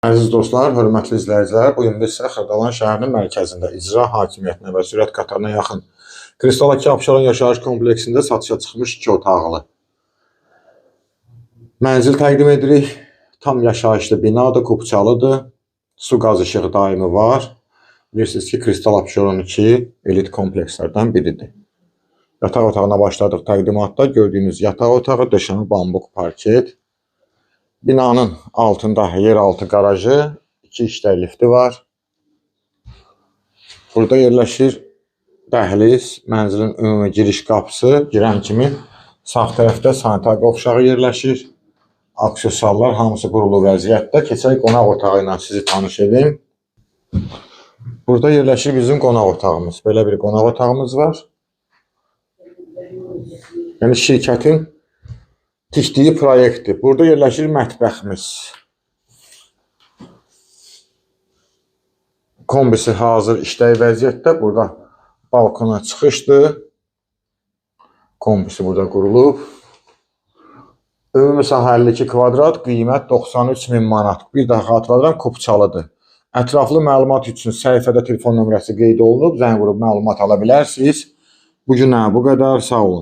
Əziz dostlar, hörmətli izləyicilər, bu gün biz sizə Xırdalan şəhərinin mərkəzində icra hakimiyyətinə və sürət qatarına yaxın Kristal 2 Abşeron yaşayış kompleksində satışa çıxmış 2 otaqlı mənzil təqdim edirik. Tam yaşayışlı binadır, kupçalıdır, su qaz işığı daimi var. Bilirsiniz ki, Kristal Abşeron 2 elit komplekslərdən biridir. Yataq otağına başladıq təqdimatda. Gördüyünüz yataq otağı, döşəmə bambuk parket. Binanın altında yeraltı garajı, 2 işlər lifti var. Burada yerləşir dəhliz, mənzilin ümumi giriş qapısı. Girən kimi sağ tərəfdə sanitar qovşağı yerləşir. Aksesuarlar hamısı qurulu vəziyyətdə. Keçək qonaq otağı ilə sizi tanış edim. Burada yerləşir bizim qonaq otağımız. Belə bir qonaq otağımız var. Yəni şirkətin tikdiyi proyektdir. Burada yerləşir mətbəximiz. Kombisi hazır işləy vəziyyətdə. Burada balkona çıxışdır. Kombisi burada qurulub. Ümumi sahə 52 kvadrat, qiymət 93.000 manat. Bir daha xatırladıram, kupçalıdır. Ətraflı məlumat üçün səhifədə telefon nömrəsi qeyd olunub. Zəng vurub məlumat ala bilərsiniz. Bu günə bu qədər. Sağ olun.